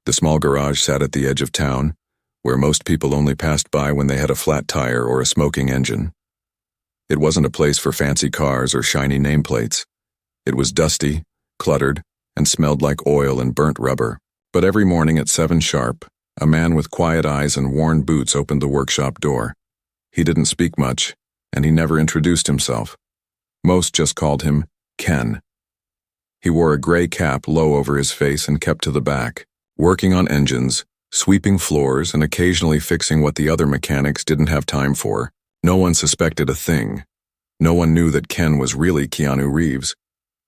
The small garage sat at the edge of town, where most people only passed by when they had a flat tire or a smoking engine. It wasn't a place for fancy cars or shiny nameplates. It was dusty, cluttered, and smelled like oil and burnt rubber. But every morning at 7 sharp, a man with quiet eyes and worn boots opened the workshop door. He didn't speak much, and he never introduced himself. Most just called him Ken. He wore a gray cap low over his face and kept to the back, working on engines, sweeping floors, and occasionally fixing what the other mechanics didn't have time for. No one suspected a thing. No one knew that Ken was really Keanu Reeves.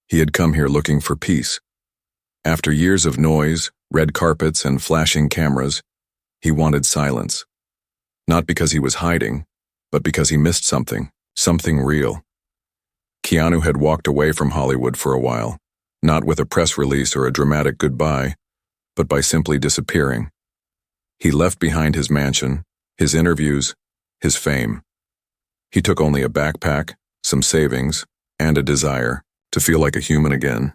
He had come here looking for peace. After years of noise, red carpets, and flashing cameras, he wanted silence. Not because he was hiding, but because he missed something real. Keanu had walked away from Hollywood for a while, not with a press release or a dramatic goodbye, but by simply disappearing. He left behind his mansion, his interviews, his fame. He took only a backpack, some savings, and a desire to feel like a human again.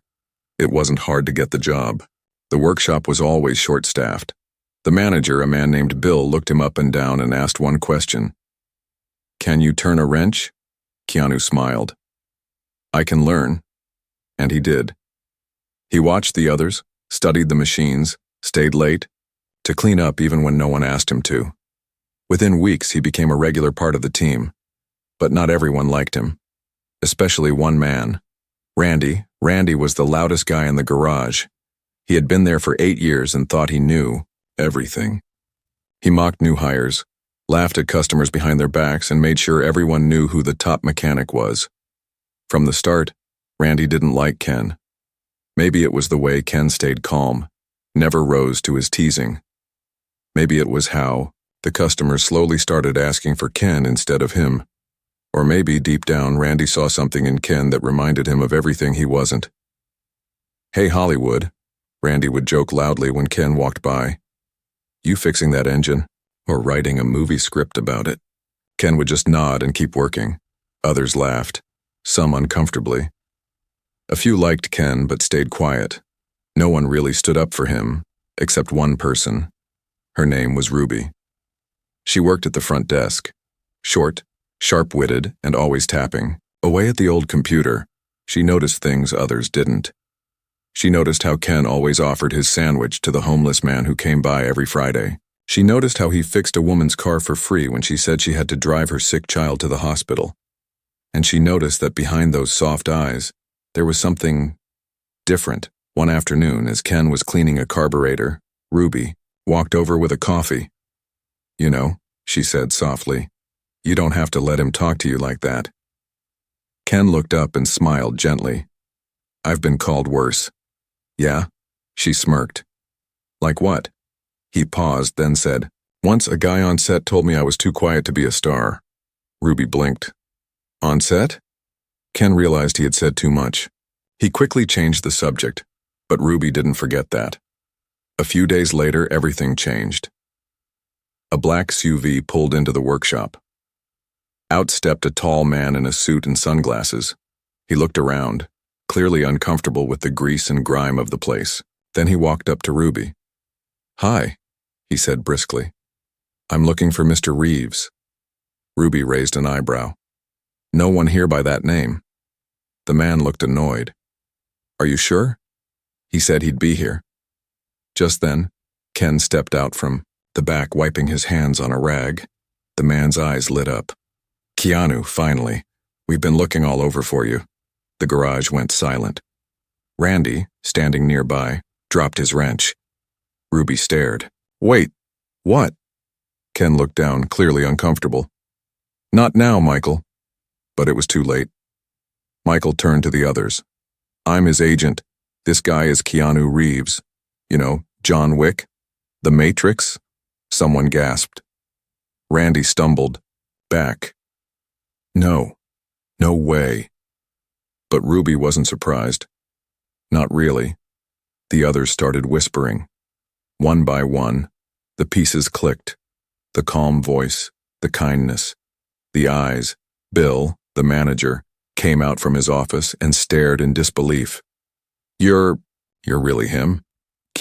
It wasn't hard to get the job. The workshop was always short-staffed. The manager, a man named Bill, looked him up and down and asked one question. "Can you turn a wrench?" Keanu smiled. "I can learn." And he did. He watched the others, studied the machines, stayed late, to clean up even when no one asked him to. Within weeks, he became a regular part of the team. But not everyone liked him. Especially one man. Randy. Randy was the loudest guy in the garage. He had been there for 8 years and thought he knew everything. He mocked new hires, laughed at customers behind their backs, and made sure everyone knew who the top mechanic was. From the start, Randy didn't like Ken. Maybe it was the way Ken stayed calm, never rose to his teasing. Maybe it was how the customers slowly started asking for Ken instead of him. Or maybe, deep down, Randy saw something in Ken that reminded him of everything he wasn't. "Hey, Hollywood," Randy would joke loudly when Ken walked by. "You fixing that engine? Or writing a movie script about it?" Ken would just nod and keep working. Others laughed, some uncomfortably. A few liked Ken but stayed quiet. No one really stood up for him, except one person. Her name was Ruby. She worked at the front desk. Short, sharp-witted, and always tapping. Away at the old computer, she noticed things others didn't. She noticed how Ken always offered his sandwich to the homeless man who came by every Friday. She noticed how he fixed a woman's car for free when she said she had to drive her sick child to the hospital. And she noticed that behind those soft eyes, there was something different. One afternoon, as Ken was cleaning a carburetor, Ruby walked over with a coffee. "You know," she said softly, "you don't have to let him talk to you like that." Ken looked up and smiled gently. "I've been called worse." "Yeah?" She smirked. "Like what?" He paused, then said, "Once a guy on set told me I was too quiet to be a star." Ruby blinked. "On set?" Ken realized he had said too much. He quickly changed the subject, but Ruby didn't forget that. A few days later, everything changed. A black SUV pulled into the workshop. Out stepped a tall man in a suit and sunglasses. He looked around, clearly uncomfortable with the grease and grime of the place. Then he walked up to Ruby. "Hi," he said briskly. "I'm looking for Mr. Reeves." Ruby raised an eyebrow. "No one here by that name." The man looked annoyed. "Are you sure?" He said he'd be here. Just then, Ken stepped out from the back, wiping his hands on a rag. The man's eyes lit up. "Keanu, finally. We've been looking all over for you." The garage went silent. Randy, standing nearby, dropped his wrench. Ruby stared. "Wait, what?" Ken looked down, clearly uncomfortable. "Not now, Michael." But it was too late. Michael turned to the others. "I'm his agent. This guy is Keanu Reeves. You know, John Wick? The Matrix?" Someone gasped. Randy stumbled back. No way. But Ruby wasn't surprised. Not really. The others started whispering. One by one, the pieces clicked. The calm voice, the kindness, the eyes. Bill, the manager, came out from his office and stared in disbelief. You're really him?"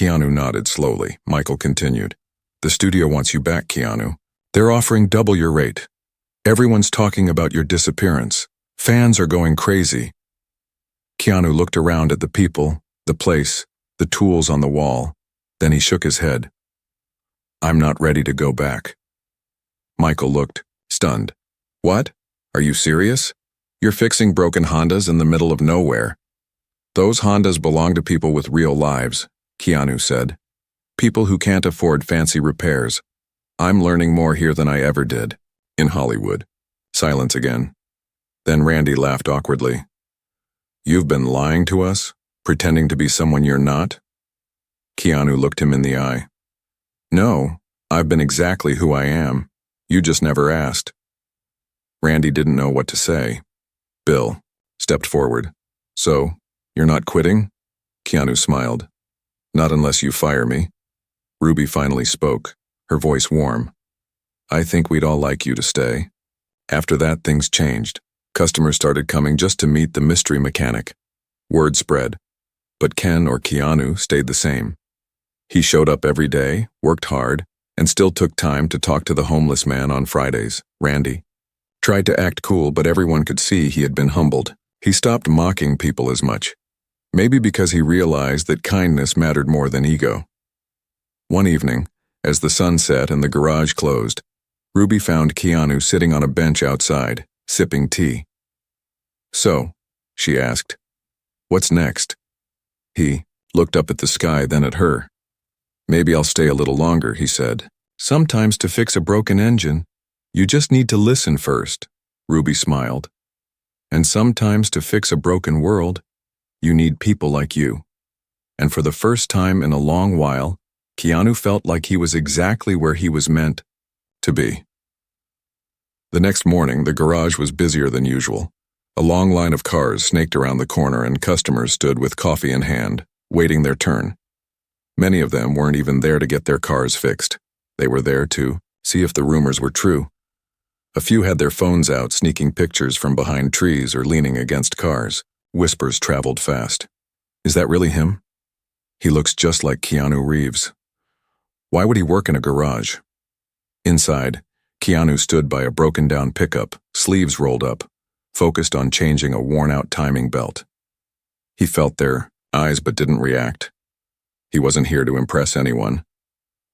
Keanu nodded slowly. Michael continued. The studio wants you back, Keanu. They're offering double your rate. Everyone's talking about your disappearance. Fans are going crazy. Keanu looked around at the people, the place, the tools on the wall. Then he shook his head. I'm not ready to go back. Michael looked, stunned. What? Are you serious? You're fixing broken Hondas in the middle of nowhere. Those Hondas belong to people with real lives, Keanu said. People who can't afford fancy repairs. I'm learning more here than I ever did. In Hollywood. Silence again. Then Randy laughed awkwardly. You've been lying to us? Pretending to be someone you're not? Keanu looked him in the eye. No, I've been exactly who I am. You just never asked. Randy didn't know what to say. Bill stepped forward. So, you're not quitting? Keanu smiled. Not unless you fire me. Ruby finally spoke, her voice warm. I think we'd all like you to stay. After that, things changed. Customers started coming just to meet the mystery mechanic. Word spread. But Ken or Keanu stayed the same. He showed up every day, worked hard, and still took time to talk to the homeless man on Fridays, Randy. Tried to act cool, but everyone could see he had been humbled. He stopped mocking people as much. Maybe because he realized that kindness mattered more than ego. One evening, as the sun set and the garage closed, Ruby found Keanu sitting on a bench outside, sipping tea. So, she asked, what's next? He looked up at the sky, then at her. Maybe I'll stay a little longer, he said. Sometimes to fix a broken engine, you just need to listen first, Ruby smiled. And sometimes to fix a broken world, you need people like you. And for the first time in a long while, Keanu felt like he was exactly where he was meant to be. The next morning, the garage was busier than usual. A long line of cars snaked around the corner and customers stood with coffee in hand, waiting their turn. Many of them weren't even there to get their cars fixed. They were there to see if the rumors were true. A few had their phones out, sneaking pictures from behind trees or leaning against cars. Whispers traveled fast. Is that really him? He looks just like Keanu Reeves. Why would he work in a garage? Inside, Keanu stood by a broken-down pickup, sleeves rolled up, focused on changing a worn-out timing belt. He felt their eyes but didn't react. He wasn't here to impress anyone.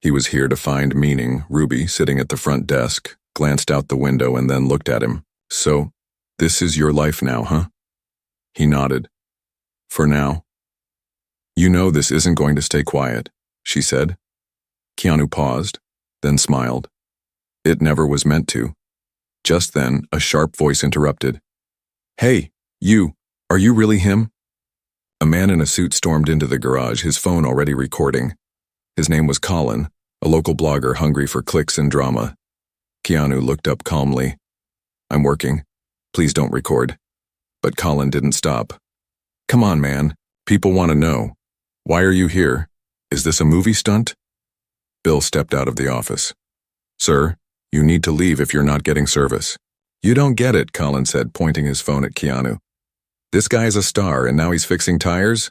He was here to find meaning. Ruby, sitting at the front desk, glanced out the window and then looked at him. So, this is your life now, huh? He nodded. For now. You know this isn't going to stay quiet, she said. Keanu paused, then smiled. It never was meant to. Just then, a sharp voice interrupted. Hey, you, are you really him? A man in a suit stormed into the garage, his phone already recording. His name was Colin, a local blogger hungry for clicks and drama. Keanu looked up calmly. I'm working. Please don't record. But Colin didn't stop. Come on, man. People want to know. Why are you here? Is this a movie stunt? Bill stepped out of the office. Sir, you need to leave if you're not getting service. You don't get it, Colin said, pointing his phone at Keanu. This guy's a star and now he's fixing tires?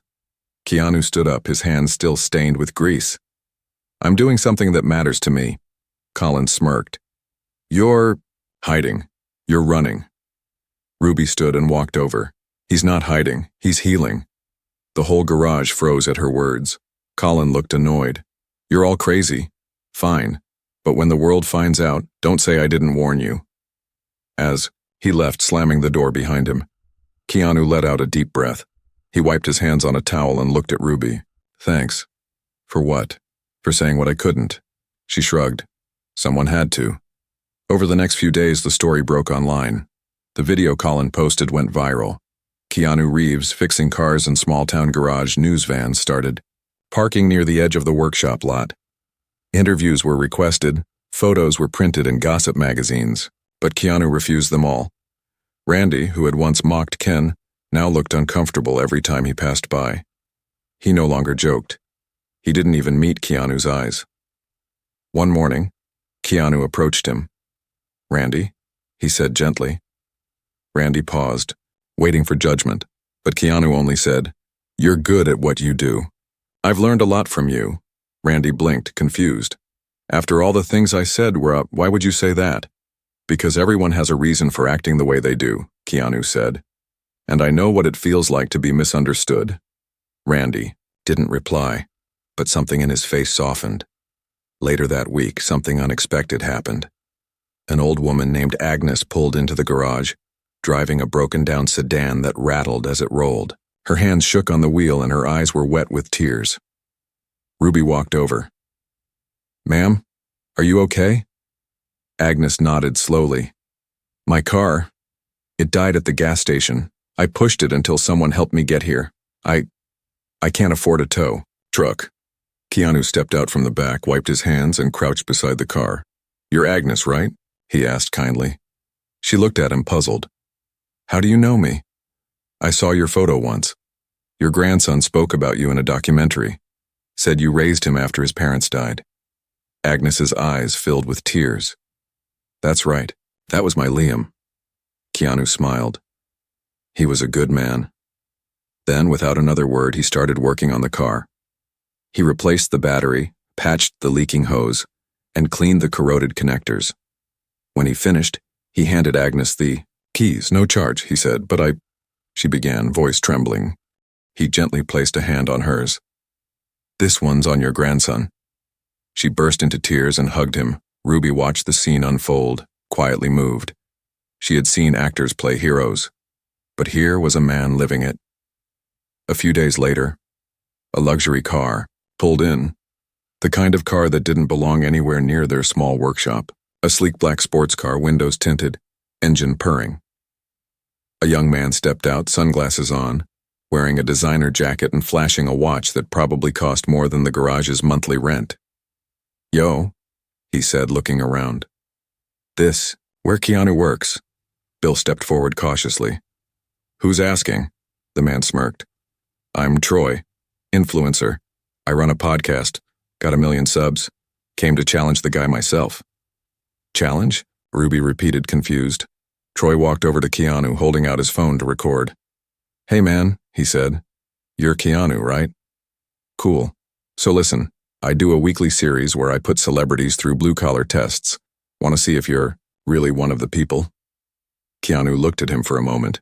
Keanu stood up, his hands still stained with grease. I'm doing something that matters to me. Colin smirked. You're hiding. You're running. Ruby stood and walked over. He's not hiding. He's healing. The whole garage froze at her words. Colin looked annoyed. You're all crazy. Fine. But when the world finds out, don't say I didn't warn you. As he left, slamming the door behind him, Keanu let out a deep breath. He wiped his hands on a towel and looked at Ruby. Thanks. For what? For saying what I couldn't. She shrugged. Someone had to. Over the next few days, the story broke online. The video Colin posted went viral. Keanu Reeves fixing cars in small-town garage news vans started parking near the edge of the workshop lot. Interviews were requested, photos were printed in gossip magazines, but Keanu refused them all. Randy, who had once mocked Ken, now looked uncomfortable every time he passed by. He no longer joked. He didn't even meet Keanu's eyes. One morning, Keanu approached him. Randy, he said gently. Randy paused, waiting for judgment, but Keanu only said, You're good at what you do. I've learned a lot from you. Randy blinked, confused. After all the things I said were up, why would you say that? Because everyone has a reason for acting the way they do, Keanu said. And I know what it feels like to be misunderstood. Randy didn't reply, but something in his face softened. Later that week, something unexpected happened. An old woman named Agnes pulled into the garage, driving a broken-down sedan that rattled as it rolled. Her hands shook on the wheel and her eyes were wet with tears. Ruby walked over. "Ma'am, are you okay?" Agnes nodded slowly. "My car. It died at the gas station. I pushed it until someone helped me get here. I can't afford a tow truck." Keanu stepped out from the back, wiped his hands, and crouched beside the car. "You're Agnes, right?" he asked kindly. She looked at him, puzzled. "How do you know me?" "I saw your photo once. Your grandson spoke about you in a documentary. Said you raised him after his parents died." Agnes's eyes filled with tears. "That's right. That was my Liam." Keanu smiled. He was a good man. Then, without another word, he started working on the car. He replaced the battery, patched the leaking hose, and cleaned the corroded connectors. When he finished, he handed Agnes the keys. "No charge," he said, "but she began, voice trembling. He gently placed a hand on hers. "This one's on your grandson." She burst into tears and hugged him. Ruby watched the scene unfold, quietly moved. She had seen actors play heroes, but here was a man living it. A few days later, a luxury car pulled in, the kind of car that didn't belong anywhere near their small workshop. A sleek black sports car, windows tinted, engine purring. A young man stepped out, sunglasses on, wearing a designer jacket and flashing a watch that probably cost more than the garage's monthly rent. "Yo," he said, looking around. Where Keanu works." Bill stepped forward cautiously. "Who's asking?" The man smirked. "I'm Troy, influencer. I run a podcast, got 1 million subs. Came to challenge the guy myself." "Challenge?" Ruby repeated, confused. Troy walked over to Keanu, holding out his phone to record. "Hey man," he said. "You're Keanu, right? Cool. So listen, I do a weekly series where I put celebrities through blue-collar tests. Want to see if you're really one of the people?" Keanu looked at him for a moment.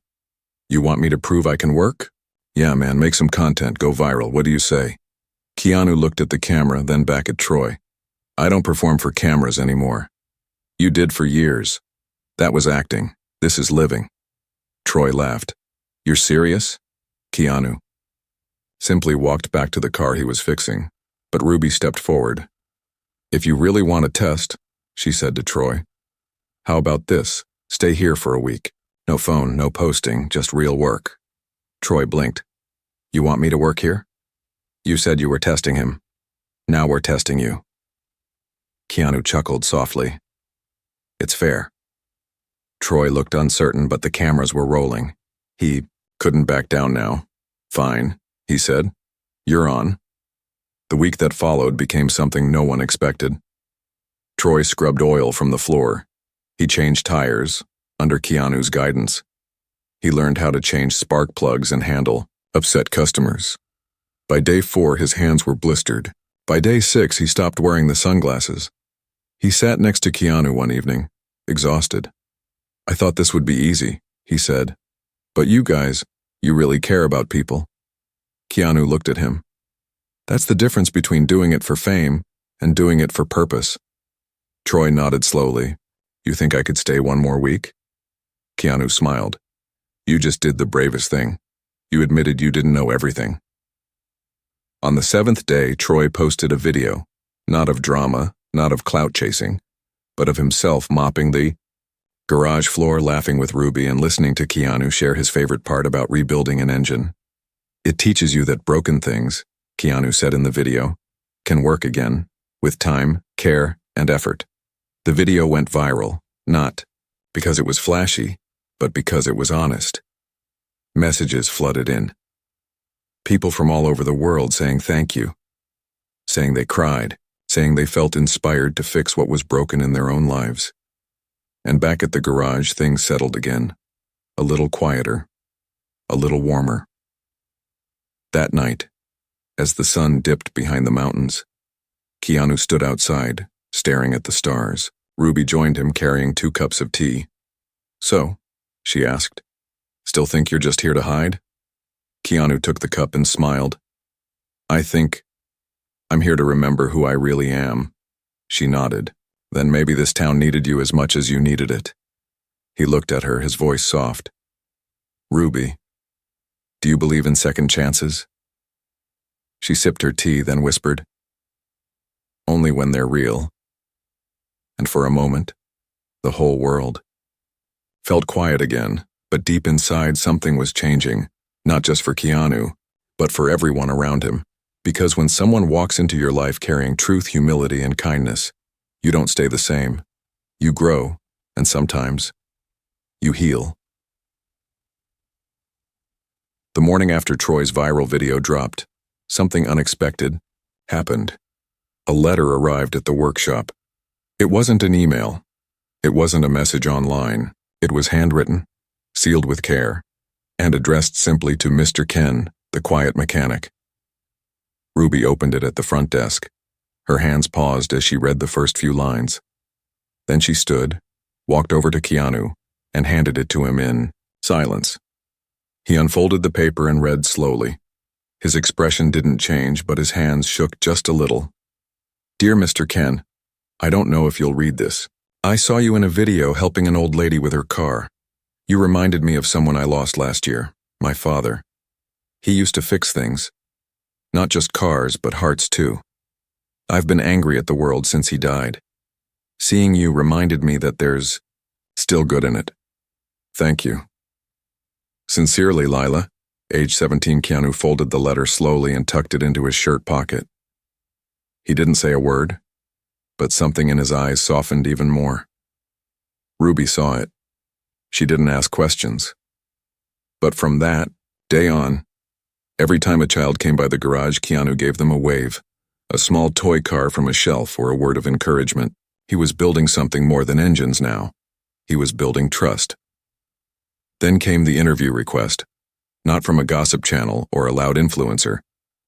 "You want me to prove I can work?" "Yeah, man, make some content, go viral. What do you say?" Keanu looked at the camera, then back at Troy. "I don't perform for cameras anymore. You did for years. That was acting. This is living." Troy laughed. "You're serious?" Keanu simply walked back to the car he was fixing, but Ruby stepped forward. "If you really want to test," she said to Troy, "how about this? Stay here for a week. No phone, no posting, just real work." Troy blinked. "You want me to work here? You said you were testing him. Now we're testing you." Keanu chuckled softly. "It's fair." Troy looked uncertain, but the cameras were rolling. He couldn't back down now. "Fine," he said. "You're on." The week that followed became something no one expected. Troy scrubbed oil from the floor. He changed tires, under Keanu's guidance. He learned how to change spark plugs and handle upset customers. By day 4, his hands were blistered. By day 6, he stopped wearing the sunglasses. He sat next to Keanu one evening, exhausted. "I thought this would be easy," he said. "But you guys, you really care about people." Keanu looked at him. "That's the difference between doing it for fame and doing it for purpose." Troy nodded slowly. "You think I could stay 1 more week?" Keanu smiled. "You just did the bravest thing. You admitted you didn't know everything." On the 7th day, Troy posted a video, not of drama, not of clout chasing, but of himself mopping the garage floor, laughing with Ruby, and listening to Keanu share his favorite part about rebuilding an engine. "It teaches you that broken things," Keanu said in the video, "can work again, with time, care, and effort." The video went viral, not because it was flashy, but because it was honest. Messages flooded in. People from all over the world saying thank you, saying they cried, saying they felt inspired to fix what was broken in their own lives. And back at the garage, things settled again, a little quieter, a little warmer. That night, As the sun dipped behind the mountains, Keanu stood outside, staring at the stars. Ruby joined him carrying 2 cups of tea. "So," she asked, "still think you're just here to hide?" Keanu took the cup and smiled. "I think I'm here to remember who I really am." She nodded. "Then maybe this town needed you as much as you needed it." He looked at her, his voice soft. "Ruby, do you believe in second chances?" She sipped her tea, then whispered, "Only when they're real." And for a moment, the whole world felt quiet again, but deep inside something was changing, not just for Keanu, but for everyone around him. Because when someone walks into your life carrying truth, humility, and kindness, you don't stay the same. You grow, and sometimes, you heal. The morning after Troy's viral video dropped, something unexpected happened. A letter arrived at the workshop. It wasn't an email. It wasn't a message online. It was handwritten, sealed with care, and addressed simply to Mr. Ken, the quiet mechanic. Ruby opened it at the front desk. Her hands paused as she read the first few lines. Then she stood, walked over to Keanu, and handed it to him in silence. He unfolded the paper and read slowly. His expression didn't change, but his hands shook just a little. "Dear Mr. Ken, I don't know if you'll read this. I saw you in a video helping an old lady with her car. You reminded me of someone I lost last year, my father. He used to fix things. Not just cars, but hearts too. I've been angry at the world since he died. Seeing you reminded me that there's still good in it. Thank you. Sincerely, Lila." Age 17, Keanu folded the letter slowly and tucked it into his shirt pocket. He didn't say a word, but something in his eyes softened even more. Ruby saw it. She didn't ask questions. But from that day on, every time a child came by the garage, Keanu gave them a wave, a small toy car from a shelf, or a word of encouragement. He was building something more than engines now. He was building trust. Then came the interview request, not from a gossip channel or a loud influencer,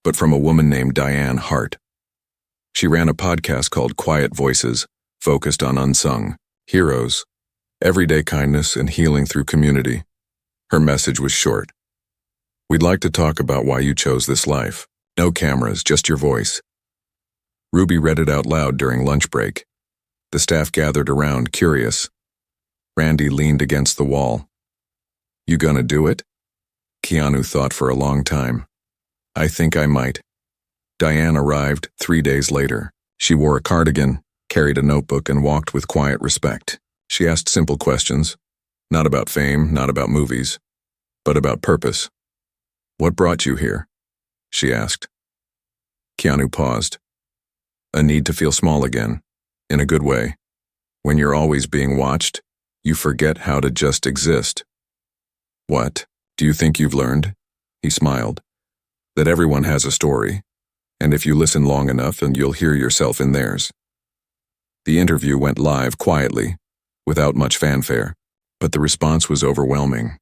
but from a woman named Diane Hart. She ran a podcast called Quiet Voices, focused on unsung heroes, everyday kindness, and healing through community. Her message was short. "We'd like to talk about why you chose this life. No cameras, just your voice." Ruby read it out loud during lunch break. The staff gathered around, curious. Randy leaned against the wall. "You gonna do it?" Keanu thought for a long time. "I think I might." Diane arrived 3 days later. She wore a cardigan, carried a notebook, and walked with quiet respect. She asked simple questions, not about fame, not about movies, but about purpose. "What brought you here?" she asked. Keanu paused. "A need to feel small again, in a good way. When you're always being watched, you forget how to just exist." "What, do you think you've learned?" He smiled. "That everyone has a story, and if you listen long enough, and you'll hear yourself in theirs." The interview went live quietly, without much fanfare, but the response was overwhelming.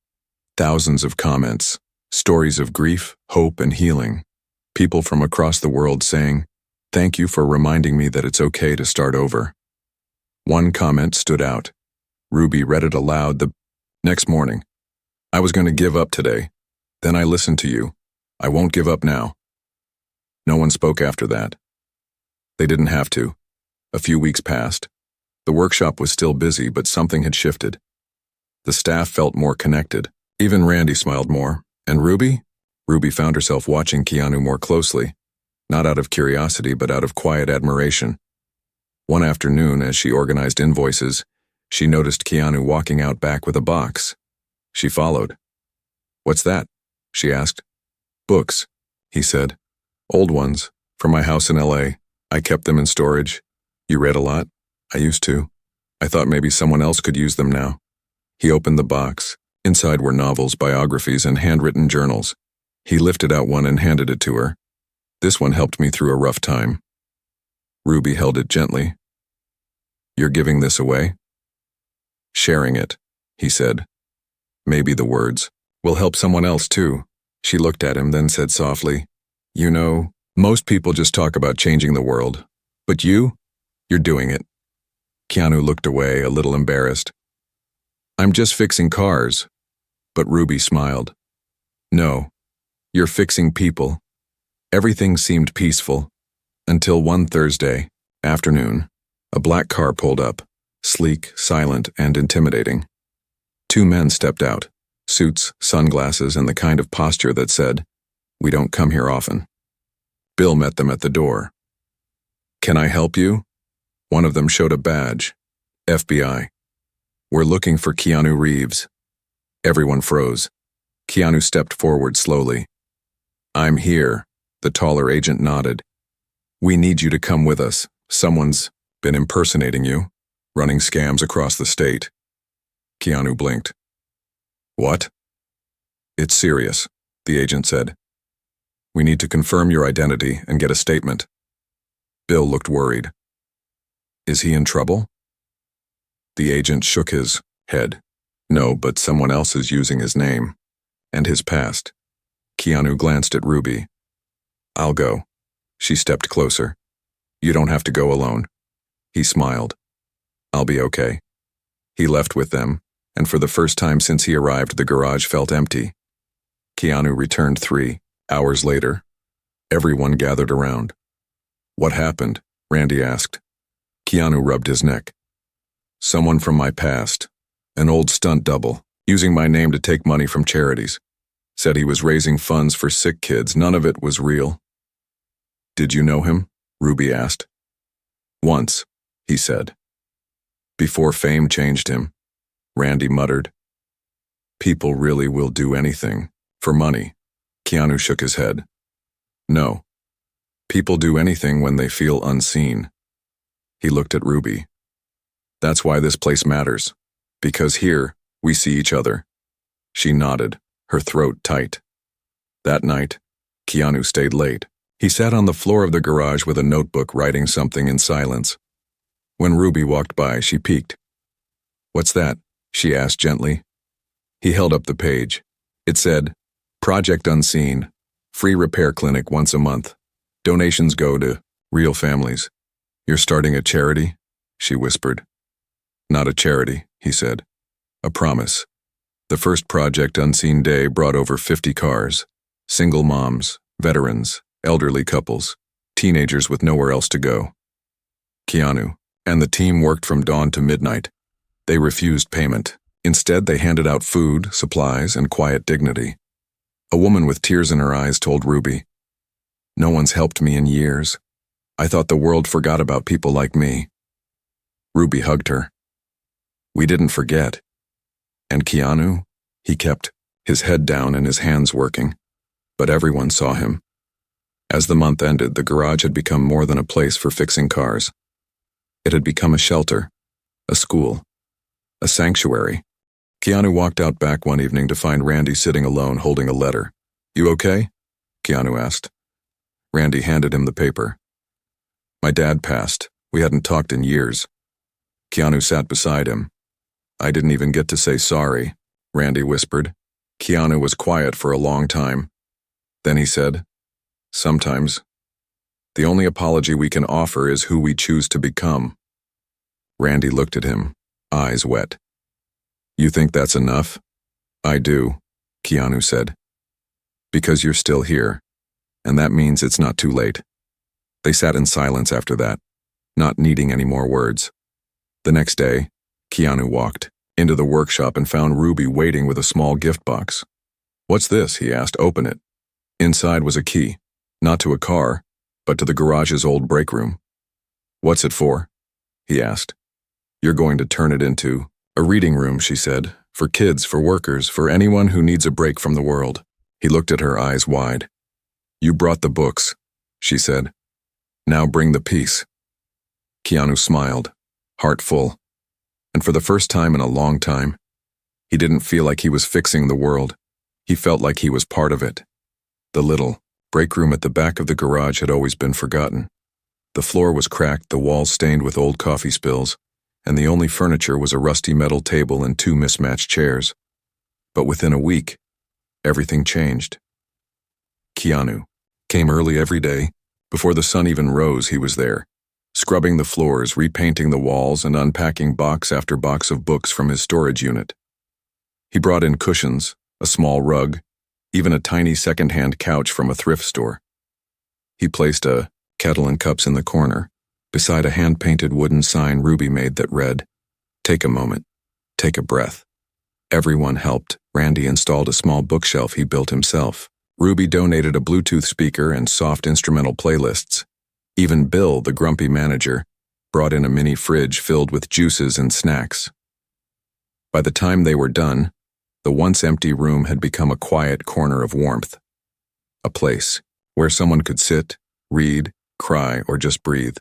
Thousands of comments, stories of grief, hope, and healing. People from across the world saying, "Thank you for reminding me that it's okay to start over." One comment stood out. Ruby read it aloud the next morning. "I was going to give up today. Then I listened to you. I won't give up now." No one spoke after that. They didn't have to. A few weeks passed. The workshop was still busy, but something had shifted. The staff felt more connected. Even Randy smiled more. And Ruby? Ruby found herself watching Keanu more closely, not out of curiosity, but out of quiet admiration. One afternoon, as she organized invoices, she noticed Keanu walking out back with a box. She followed. "What's that?" she asked. "Books," he said. "Old ones, from my house in LA. I kept them in storage." "You read a lot?" "I used to. I thought maybe someone else could use them now." He opened the box. Inside were novels, biographies, and handwritten journals. He lifted out one and handed it to her. "This one helped me through a rough time." Ruby held it gently. "You're giving this away?" "Sharing it," he said. "Maybe the words will help someone else too." She looked at him, then said softly, "You know, Most people just talk about changing the world. But you're doing it. Keanu looked away, a little embarrassed. I'm just fixing cars. But Ruby smiled. No, you're fixing people. Everything seemed peaceful. Until one Thursday afternoon, a black car pulled up, sleek, silent, and intimidating. Two men stepped out, suits, sunglasses, and the kind of posture that said, "We don't come here often." Bill met them at the door. "Can I help you?" One of them showed a badge. FBI. "We're looking for Keanu Reeves." Everyone froze. Keanu stepped forward slowly. "I'm here," the taller agent nodded. "We need you to come with us. Someone's been impersonating you, running scams across the state." Keanu blinked. "What?" "It's serious," the agent said. "We need to confirm your identity and get a statement." Bill looked worried. "Is he in trouble?" The agent shook his head. "No, but someone else is using his name and his past." Keanu glanced at Ruby. "I'll go." She stepped closer. "You don't have to go alone." He smiled. "I'll be okay." He left with them, and for the first time since he arrived, the garage felt empty. Keanu returned 3 hours later. Everyone gathered around. "What happened?" Randy asked. Keanu rubbed his neck. "Someone from my past, an old stunt double, using my name to take money from charities. Said he was raising funds for sick kids. None of it was real." "Did you know him?" Ruby asked. "Once," he said. "Before fame changed him," Randy muttered. "People really will do anything for money." Keanu shook his head. "No. People do anything when they feel unseen." He looked at Ruby. "That's why this place matters. Because here, we see each other." She nodded, her throat tight. That night, Keanu stayed late. He sat on the floor of the garage with a notebook, writing something in silence. When Ruby walked by, she peeked. "What's that?" she asked gently. He held up the page. It said, "Project Unseen, free repair clinic once a month. Donations go to real families." "You're starting a charity?" she whispered. "Not a charity," he said. "A promise." The first Project Unseen day brought over 50 cars. Single moms, veterans, elderly couples, teenagers with nowhere else to go. Keanu and the team worked from dawn to midnight. They refused payment. Instead, they handed out food, supplies, and quiet dignity. A woman with tears in her eyes told Ruby, "No one's helped me in years. I thought the world forgot about people like me." Ruby hugged her. "We didn't forget." And Keanu, he kept his head down and his hands working. But everyone saw him. As the month ended, the garage had become more than a place for fixing cars. It had become a shelter, a school, a sanctuary. Keanu walked out back one evening to find Randy sitting alone holding a letter. "You okay?" Keanu asked. Randy handed him the paper. "My dad passed. We hadn't talked in years." Keanu sat beside him. "I didn't even get to say sorry," Randy whispered. Keanu was quiet for a long time. Then he said, "Sometimes, the only apology we can offer is who we choose to become." Randy looked at him, eyes wet. "You think that's enough?" "I do," Keanu said. "Because you're still here, and that means it's not too late." They sat in silence after that, not needing any more words. The next day, Keanu walked into the workshop and found Ruby waiting with a small gift box. "What's this?" he asked. "Open it." Inside was a key, not to a car, but to the garage's old break room. "What's it for?" he asked. "You're going to turn it into a reading room," she said. "For kids, for workers, for anyone who needs a break from the world." He looked at her, eyes wide. "You brought the books," she said. "Now bring the peace." Keanu smiled, heart full. And for the first time in a long time, he didn't feel like he was fixing the world. He felt like he was part of it. The little break room at the back of the garage had always been forgotten. The floor was cracked, the walls stained with old coffee spills, and the only furniture was a rusty metal table and 2 mismatched chairs. But within a week, everything changed. Keanu came early every day, Before the sun even rose, he was there, scrubbing the floors, repainting the walls, and unpacking box after box of books from his storage unit. He brought in cushions, a small rug, even a tiny second-hand couch from a thrift store. He placed a kettle and cups in the corner, beside a hand-painted wooden sign Ruby made that read, "Take a moment, take a breath." Everyone helped. Randy installed a small bookshelf he built himself. Ruby donated a Bluetooth speaker and soft instrumental playlists. Even Bill, the grumpy manager, brought in a mini fridge filled with juices and snacks. By the time they were done, the once empty room had become a quiet corner of warmth. A place where someone could sit, read, cry, or just breathe.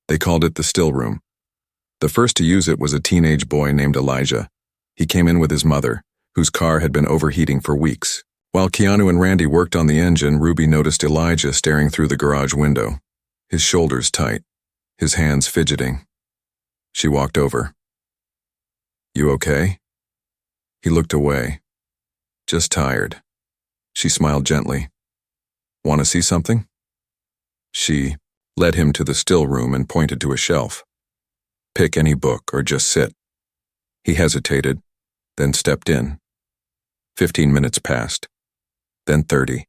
They called it the still room. The first to use it was a teenage boy named Elijah. He came in with his mother, whose car had been overheating for weeks. While Keanu and Randy worked on the engine, Ruby noticed Elijah staring through the garage window, his shoulders tight, his hands fidgeting. She walked over. "You okay?" He looked away. "Just tired." She smiled gently. "Want to see something?" She led him to the still room and pointed to a shelf. "Pick any book or just sit." He hesitated, then stepped in. 15 minutes passed, then 30.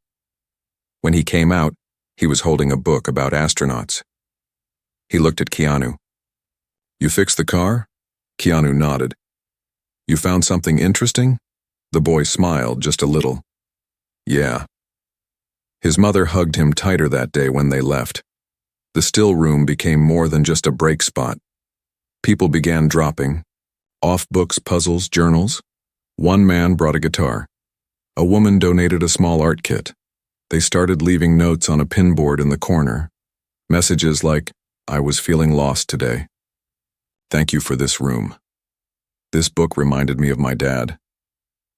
When he came out, he was holding a book about astronauts. He looked at Keanu. "You fixed the car?" Keanu nodded. "You found something interesting?" The boy smiled just a little. "Yeah." His mother hugged him tighter that day when they left. The still room became more than just a break spot. People began dropping off books, puzzles, journals. One man brought a guitar. A woman donated a small art kit. They started leaving notes on a pinboard in the corner. Messages like, "I was feeling lost today. Thank you for this room. This book reminded me of my dad.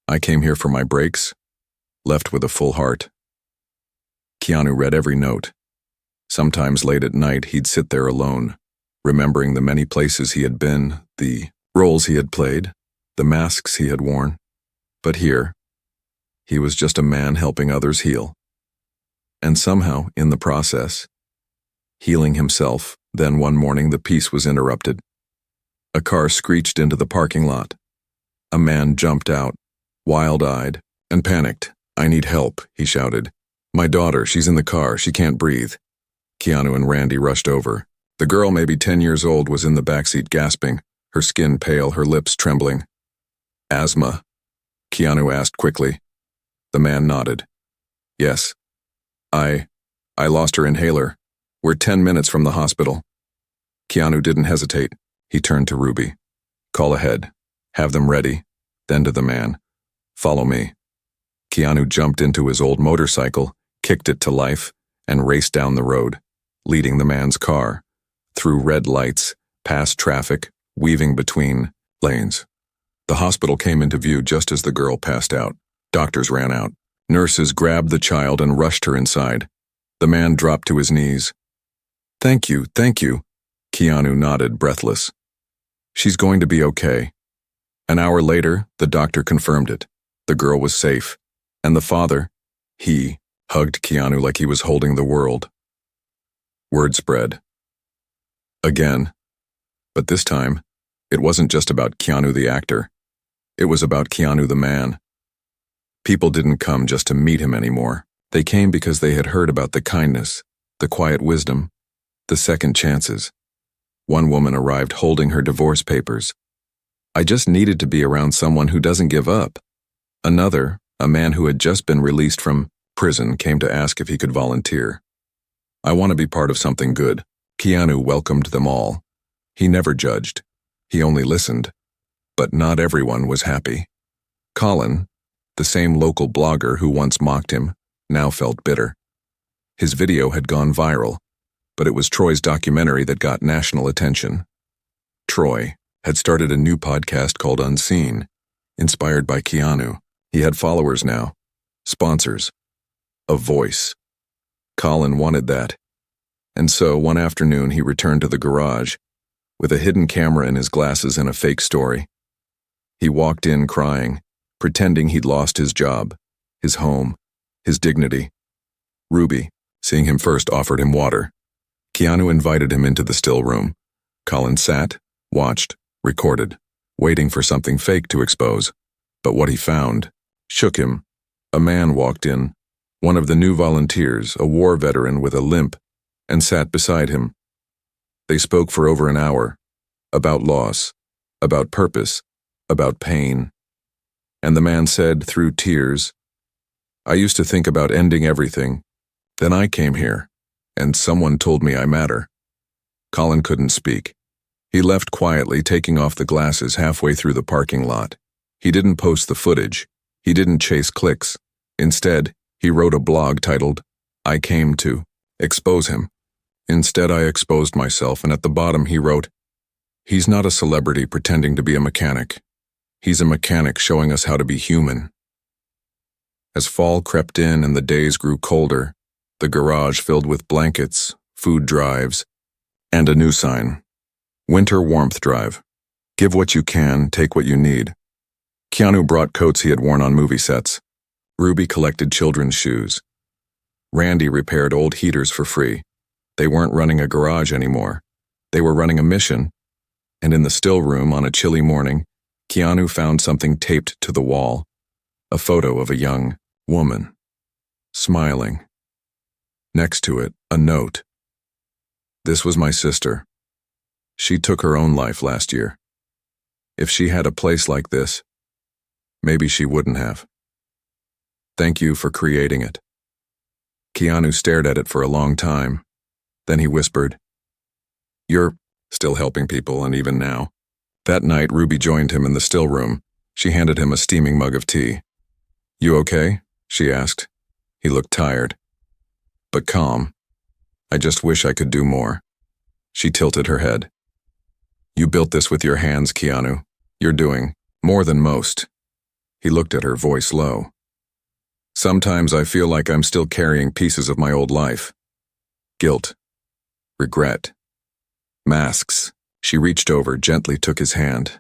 I came here for my breaks, left with a full heart." Keanu read every note. Sometimes late at night, he'd sit there alone, remembering the many places he had been, the roles he had played, the masks he had worn. But here, he was just a man helping others heal. And somehow, in the process, healing himself. Then one morning the peace was interrupted. A car screeched into the parking lot. A man jumped out, wild-eyed, and panicked. "I need help," he shouted. "My daughter, she's in the car, she can't breathe." Keanu and Randy rushed over. The girl, maybe 10 years old, was in the backseat gasping, her skin pale, her lips trembling. "Asthma?" Keanu asked quickly. The man nodded. "Yes. I lost her inhaler. We're 10 minutes from the hospital." Keanu didn't hesitate. He turned to Ruby. "Call ahead. Have them ready." Then to the man. "Follow me." Keanu jumped into his old motorcycle, kicked it to life, and raced down the road, leading the man's car, through red lights, past traffic, weaving between lanes. The hospital came into view just as the girl passed out. Doctors ran out. Nurses grabbed the child and rushed her inside. The man dropped to his knees. Thank you. Keanu nodded, breathless. "She's going to be okay." An hour later, the doctor confirmed it. The girl was safe. And the father, he hugged Keanu like he was holding the world. Word spread. Again. But this time, it wasn't just about Keanu the actor. It was about Keanu the man. People didn't come just to meet him anymore. They came because they had heard about the kindness, the quiet wisdom, the second chances. One woman arrived holding her divorce papers. "I just needed to be around someone who doesn't give up." Another, a man who had just been released from prison, came to ask if he could volunteer. "I want to be part of something good." Keanu welcomed them all. He never judged. He only listened. But not everyone was happy. Colin, the same local blogger who once mocked him, now felt bitter. His video had gone viral, but it was Troy's documentary that got national attention. Troy had started a new podcast called Unseen, inspired by Keanu. He had followers now, sponsors, a voice. Colin wanted that. And so one afternoon he returned to the garage, with a hidden camera in his glasses and a fake story. He walked in crying, pretending he'd lost his job, his home, his dignity. Ruby, Seeing him first offered him water. Keanu invited him into the still room. Colin sat, watched, recorded, waiting for something fake to expose. But what he found shook him. A man walked in, one of the new volunteers, a war veteran with a limp, and sat beside him. They spoke for over an hour, about loss, about purpose, about pain. And the man said, through tears, "I used to think about ending everything. Then I came here, and someone told me I matter." Colin couldn't speak. He left quietly, taking off the glasses halfway through the parking lot. He didn't post the footage. He didn't chase clicks. Instead, he wrote a blog titled, "I came to expose him." Instead, I exposed myself, and at the bottom he wrote, "He's not a celebrity pretending to be a mechanic. He's a mechanic showing us how to be human." As fall crept in and the days grew colder, the garage filled with blankets, food drives, and a new sign. Winter Warmth Drive. Give what you can, take what you need. Keanu brought coats he had worn on movie sets. Ruby collected children's shoes. Randy repaired old heaters for free. They weren't running a garage anymore. They were running a mission. And in the still room on a chilly morning, Keanu found something taped to the wall. A photo of a young woman, smiling. Next to it, a note. "This was my sister. She took her own life last year. If she had a place like this, maybe she wouldn't have. Thank you for creating it." Keanu stared at it for a long time. Then he whispered, "You're still helping people, and even now." That night, Ruby joined him in the still room. She handed him a steaming mug of tea. "You okay?" she asked. He looked tired, but calm. "I just wish I could do more." She tilted her head. "You built this with your hands, Keanu. You're doing more than most." He looked at her, voice low. "Sometimes I feel like I'm still carrying pieces of my old life. Guilt, regret, masks." She reached over, gently took his hand.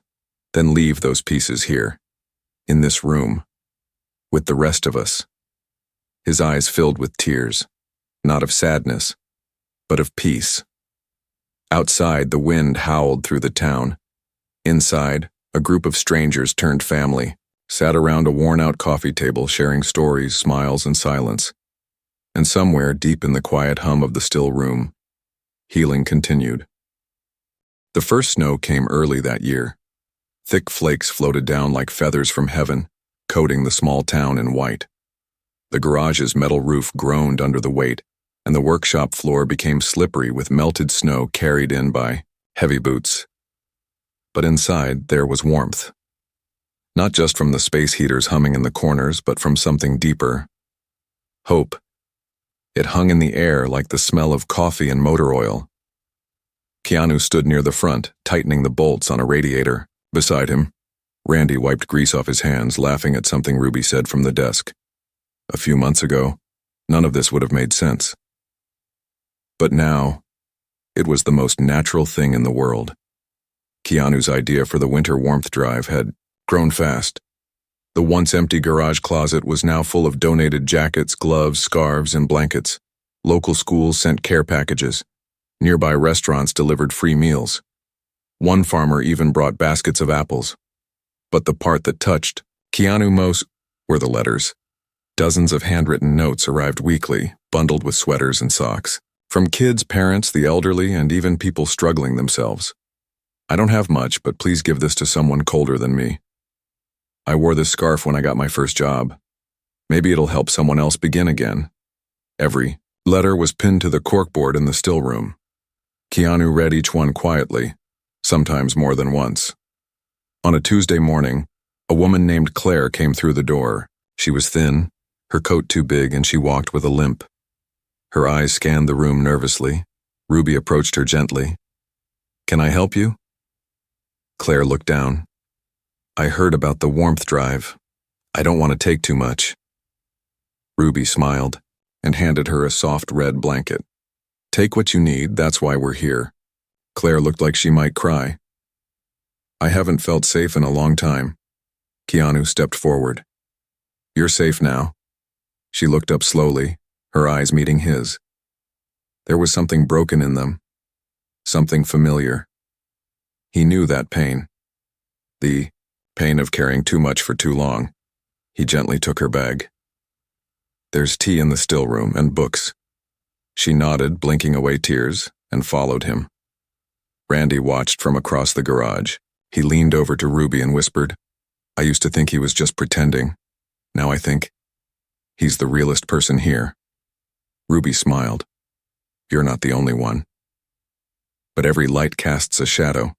"Then leave those pieces here, in this room, with the rest of us." His eyes filled with tears, not of sadness, but of peace. Outside, the wind howled through the town. Inside, a group of strangers turned family, sat around a worn-out coffee table sharing stories, smiles, and silence. And somewhere deep in the quiet hum of the still room, healing continued. The first snow came early that year. Thick flakes floated down like feathers from heaven, coating the small town in white. The garage's metal roof groaned under the weight, and the workshop floor became slippery with melted snow carried in by heavy boots. But inside, there was warmth. Not just from the space heaters humming in the corners, but from something deeper. Hope. It hung in the air like the smell of coffee and motor oil. Keanu stood near the front, tightening the bolts on a radiator. Beside him, Randy wiped grease off his hands, laughing at something Ruby said from the desk. A few months ago, none of this would have made sense. But now, it was the most natural thing in the world. Keanu's idea for the winter warmth drive had grown fast. The once empty garage closet was now full of donated jackets, gloves, scarves, and blankets. Local schools sent care packages. Nearby restaurants delivered free meals. One farmer even brought baskets of apples. But the part that touched Keanu most were the letters. Dozens of handwritten notes arrived weekly, bundled with sweaters and socks. From kids, parents, the elderly, and even people struggling themselves. "I don't have much, but please give this to someone colder than me. I wore this scarf when I got my first job. Maybe it'll help someone else begin again." Every letter was pinned to the corkboard in the still room. Keanu read each one quietly, sometimes more than once. On a Tuesday morning, a woman named Claire came through the door. She was thin, her coat too big, and she walked with a limp. Her eyes scanned the room nervously. Ruby approached her gently. "Can I help you?" Claire looked down. "I heard about the warmth drive. I don't want to take too much." Ruby smiled and handed her a soft red blanket. "Take what you need, that's why we're here." Claire looked like she might cry. "I haven't felt safe in a long time." Keanu stepped forward. "You're safe now." She looked up slowly, her eyes meeting his. There was something broken in them, something familiar. He knew that pain. The pain of carrying too much for too long. He gently took her bag. There's tea in the still room and books. She nodded, blinking away tears, and followed him. Randy watched from across the garage. He leaned over to Ruby and whispered, I used to think he was just pretending. Now I think he's the realest person here. Ruby smiled. You're not the only one. But every light casts a shadow,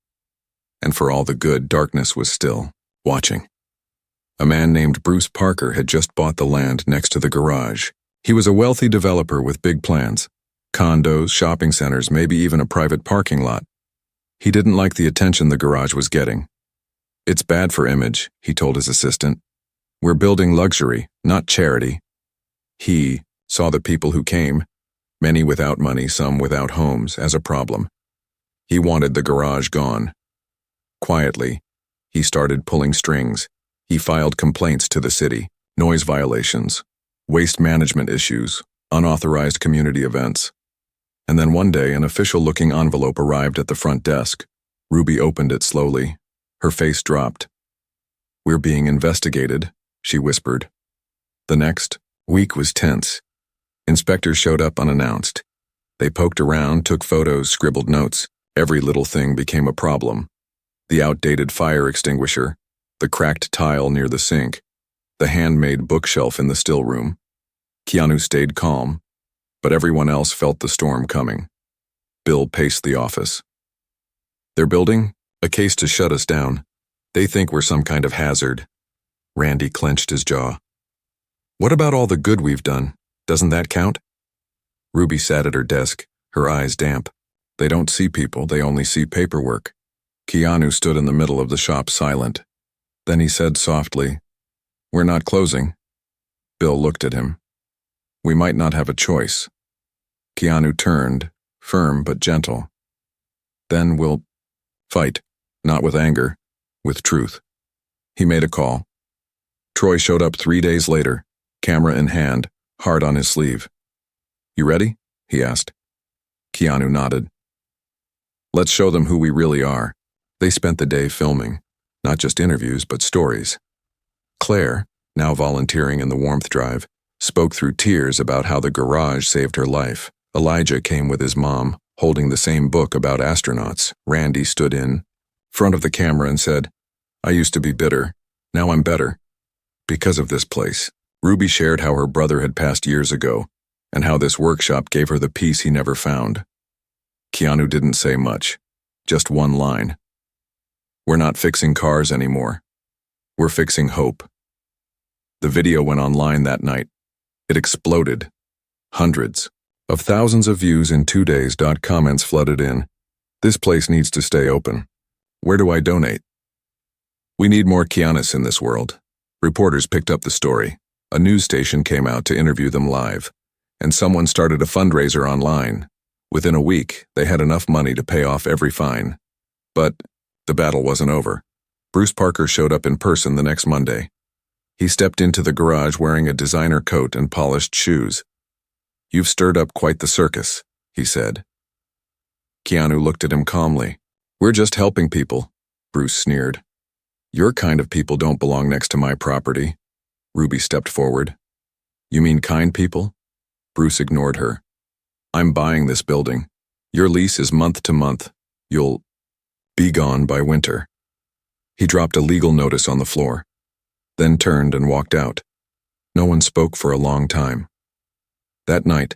and for all the good, darkness was still watching. A man named Bruce Parker had just bought the land next to the garage. He was a wealthy developer with big plans. Condos, shopping centers, maybe even a private parking lot. He didn't like the attention the garage was getting. It's bad for image, he told his assistant. We're building luxury, not charity. He saw the people who came, many without money, some without homes, as a problem. He wanted the garage gone. Quietly, he started pulling strings. He filed complaints to the city, noise violations, waste management issues, unauthorized community events. And then one day, an official-looking envelope arrived at the front desk. Ruby opened it slowly. Her face dropped. We're being investigated, she whispered. The next week was tense. Inspectors showed up unannounced. They poked around, took photos, scribbled notes. Every little thing became a problem. The outdated fire extinguisher, the cracked tile near the sink, the handmade bookshelf in the still room. Keanu stayed calm, but everyone else felt the storm coming. Bill paced the office. They're building a case to shut us down. They think we're some kind of hazard. Randy clenched his jaw. What about all the good we've done? Doesn't that count? Ruby sat at her desk, her eyes damp. They don't see people, they only see paperwork. Keanu stood in the middle of the shop silent. Then he said softly, We're not closing. Bill looked at him. We might not have a choice. Keanu turned, firm but gentle. Then we'll fight, not with anger, with truth. He made a call. Troy showed up 3 days later, camera in hand, heart on his sleeve. You ready? He asked. Keanu nodded. Let's show them who we really are. They spent the day filming, not just interviews, but stories. Claire, now volunteering in the warmth drive, spoke through tears about how the garage saved her life. Elijah came with his mom, holding the same book about astronauts. Randy stood in front of the camera and said, I used to be bitter. Now I'm better. Because of this place. Ruby shared how her brother had passed years ago, and how this workshop gave her the peace he never found. Keanu didn't say much, just one line. We're not fixing cars anymore. We're fixing hope. The video went online that night. It exploded. Hundreds of thousands of views in 2 days. Comments flooded in. This place needs to stay open. Where do I donate? We need more Keanus in this world. Reporters picked up the story. A news station came out to interview them live. And someone started a fundraiser online. Within a week, they had enough money to pay off every fine. But the battle wasn't over. Bruce Parker showed up in person the next Monday. He stepped into the garage wearing a designer coat and polished shoes. You've stirred up quite the circus, he said. Keanu looked at him calmly. We're just helping people, Bruce sneered. Your kind of people don't belong next to my property. Ruby stepped forward. You mean kind people? Bruce ignored her. I'm buying this building. Your lease is month to month. You'll be gone by winter. He dropped a legal notice on the floor, then turned and walked out. No one spoke for a long time. That night,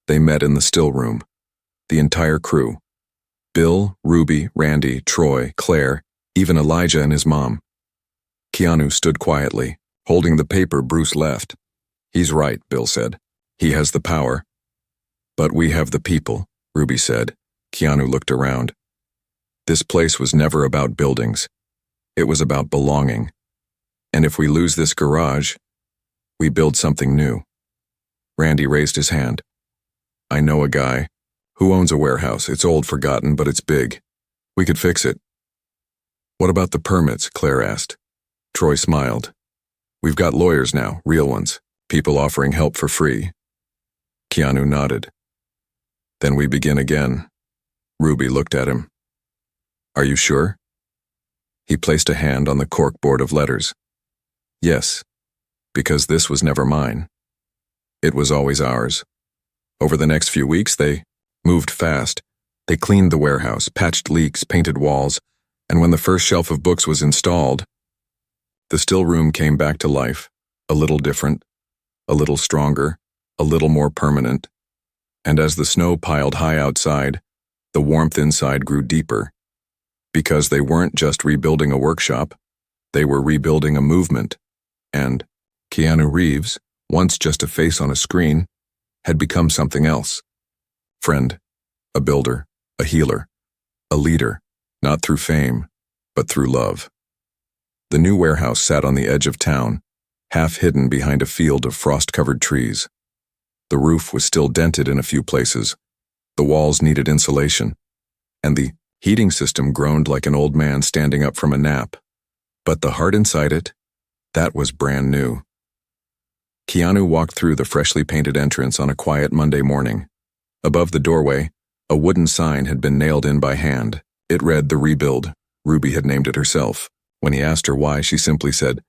they met in the still room. The entire crew. Bill, Ruby, Randy, Troy, Claire, even Elijah and his mom. Keanu stood quietly, holding the paper Bruce left. He's right, Bill said. He has the power. But we have the people, Ruby said. Keanu looked around. This place was never about buildings. It was about belonging. And if we lose this garage, we build something new. Randy raised his hand. I know a guy who owns a warehouse. It's old, forgotten, but it's big. We could fix it. What about the permits? Claire asked. Troy smiled. We've got lawyers now, real ones, people offering help for free. Keanu nodded. Then we begin again. Ruby looked at him. Are you sure? He placed a hand on the corkboard of letters. Yes, because this was never mine. It was always ours. Over the next few weeks, they moved fast. They cleaned the warehouse, patched leaks, painted walls, and when the first shelf of books was installed, the still room came back to life, a little different, a little stronger, a little more permanent. And as the snow piled high outside, the warmth inside grew deeper. Because they weren't just rebuilding a workshop, they were rebuilding a movement. And Keanu Reeves, once just a face on a screen, had become something else. Friend, a builder, a healer, a leader, not through fame, but through love. The new warehouse sat on the edge of town, half hidden behind a field of frost-covered trees. The roof was still dented in a few places, the walls needed insulation, and the heating system groaned like an old man standing up from a nap. But the heart inside it, that was brand new. Keanu walked through the freshly painted entrance on a quiet Monday morning. Above the doorway, a wooden sign had been nailed in by hand. It read The Rebuild. Ruby had named it herself. When he asked her why, she simply said,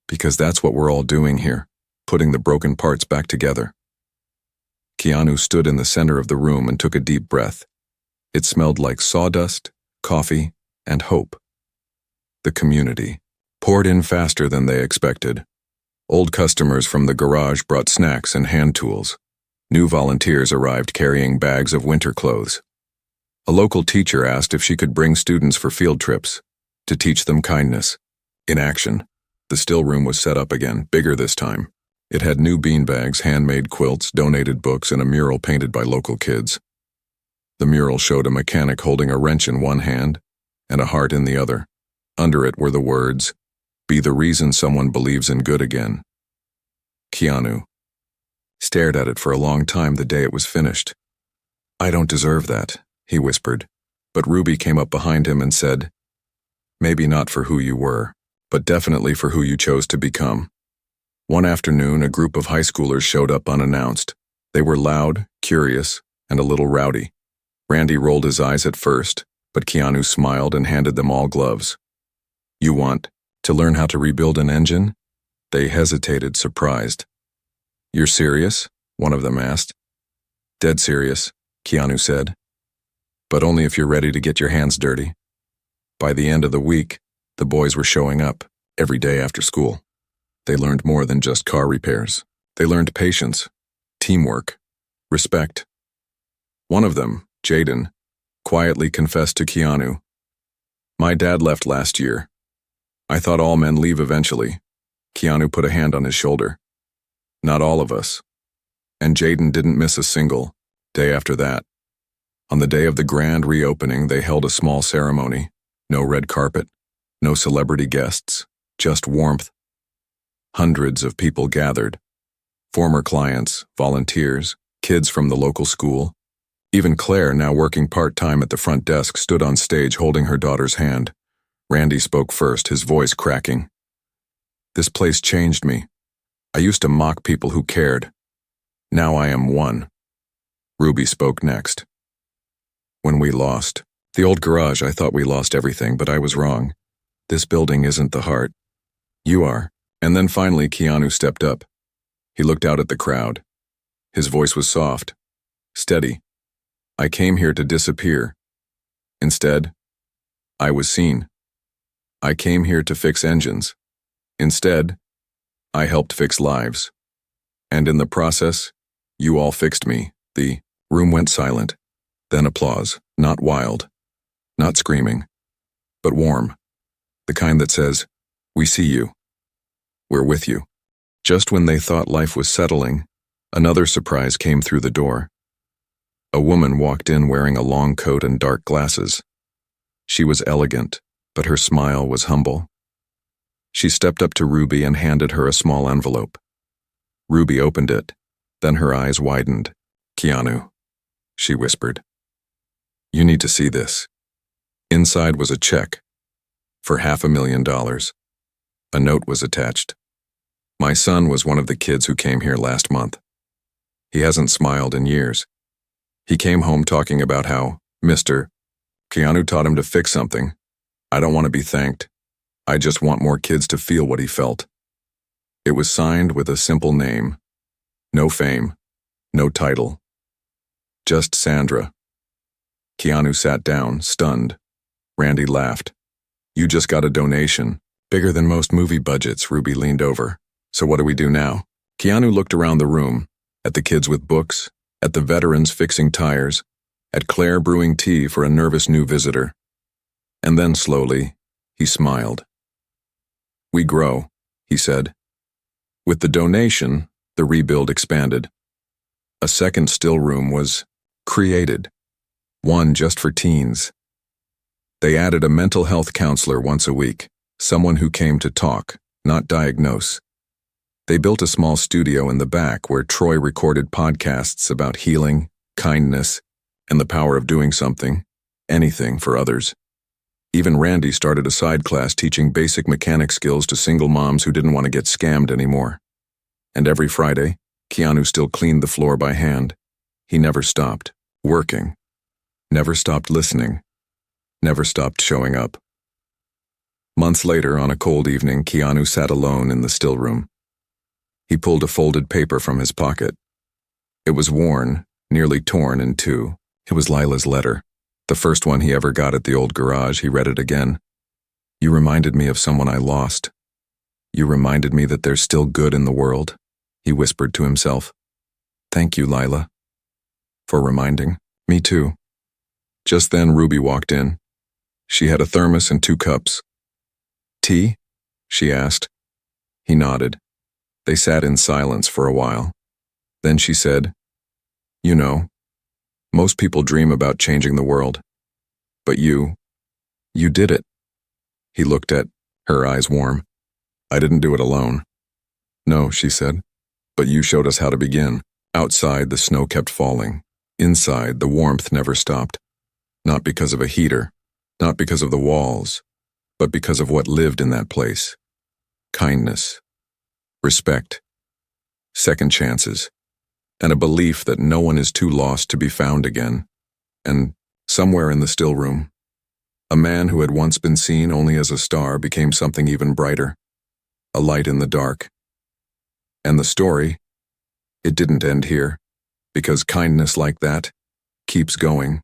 "Because that's what we're all doing here, putting the broken parts back together." Keanu stood in the center of the room and took a deep breath. It smelled like sawdust, coffee, and hope. The community poured in faster than they expected. Old customers from the garage brought snacks and hand tools. New volunteers arrived carrying bags of winter clothes. A local teacher asked if she could bring students for field trips, to teach them kindness. In action, the still room was set up again, bigger this time. It had new beanbags, handmade quilts, donated books, and a mural painted by local kids. The mural showed a mechanic holding a wrench in one hand and a heart in the other. Under it were the words, "Be the reason someone believes in good again." Keanu stared at it for a long time the day it was finished. "I don't deserve that," he whispered, but Ruby came up behind him and said, "Maybe not for who you were, but definitely for who you chose to become." One afternoon, a group of high schoolers showed up unannounced. They were loud, curious, and a little rowdy. Randy rolled his eyes at first, but Keanu smiled and handed them all gloves. "You want to learn how to rebuild an engine?" They hesitated, surprised. "You're serious?" one of them asked. "Dead serious," Keanu said. "But only if you're ready to get your hands dirty." By the end of the week, the boys were showing up every day after school. They learned more than just car repairs. They learned patience, teamwork, respect. One of them, Jaden, quietly confessed to Keanu, "My dad left last year. I thought all men leave eventually." Keanu put a hand on his shoulder. "Not all of us." And Jaden didn't miss a single day after that. On the day of the grand reopening, they held a small ceremony. No red carpet, no celebrity guests, just warmth. Hundreds of people gathered. Former clients, volunteers, kids from the local school. Even Claire, now working part-time at the front desk, stood on stage holding her daughter's hand. Randy spoke first, his voice cracking. "This place changed me. I used to mock people who cared. Now I am one." Ruby spoke next. "When we lost the old garage, I thought we lost everything, but I was wrong. This building isn't the heart. You are." And then finally Keanu stepped up. He looked out at the crowd. His voice was soft, steady. "I came here to disappear. Instead, I was seen. I came here to fix engines. Instead, I helped fix lives. And in the process, you all fixed me." The room went silent. Then applause, not wild, not screaming, but warm. The kind that says, "We see you. We're with you." Just when they thought life was settling, another surprise came through the door. A woman walked in wearing a long coat and dark glasses. She was elegant, but her smile was humble. She stepped up to Ruby and handed her a small envelope. Ruby opened it, then her eyes widened. "Keanu," she whispered. "You need to see this." Inside was a check for $500,000. A note was attached. "My son was one of the kids who came here last month. He hasn't smiled in years. He came home talking about how, Mr. Keanu taught him to fix something. I don't want to be thanked. I just want more kids to feel what he felt. It was signed with a simple name. No fame, no title. Just Sandra. Keanu sat down, stunned. Randy laughed. You just got a donation. Bigger than most movie budgets, Ruby leaned over. So what do we do now? Keanu looked around the room, at the kids with books, at the veterans fixing tires, at Claire brewing tea for a nervous new visitor. And then slowly, he smiled. We grow, he said. With the donation, the rebuild expanded. A second still room was created, one just for teens. They added a mental health counselor once a week, someone who came to talk, not diagnose. They built a small studio in the back where Troy recorded podcasts about healing, kindness, and the power of doing something, anything for others. Even Randy started a side class teaching basic mechanic skills to single moms who didn't want to get scammed anymore. And every Friday, Keanu still cleaned the floor by hand. He never stopped working, never stopped listening, never stopped showing up. Months later, on a cold evening, Keanu sat alone in the still room. He pulled a folded paper from his pocket. It was worn, nearly torn in two. It was Lila's letter. The first one he ever got at the old garage. He read it again. You reminded me of someone I lost. You reminded me that there's still good in the world, he whispered to himself. Thank you, Lila, for reminding. Me too. Just then Ruby walked in. She had a thermos and 2 cups. Tea? She asked. He nodded. They sat in silence for a while. Then she said, You know, most people dream about changing the world. But you did it. He looked at her, eyes warm. I didn't do it alone. No, she said, but you showed us how to begin. Outside, the snow kept falling. Inside, the warmth never stopped. Not because of a heater, not because of the walls, but because of what lived in that place. Kindness, respect, second chances, and a belief that no one is too lost to be found again. And somewhere in the still room, a man who had once been seen only as a star became something even brighter, a light in the dark. And the story, it didn't end here, because kindness like that keeps going.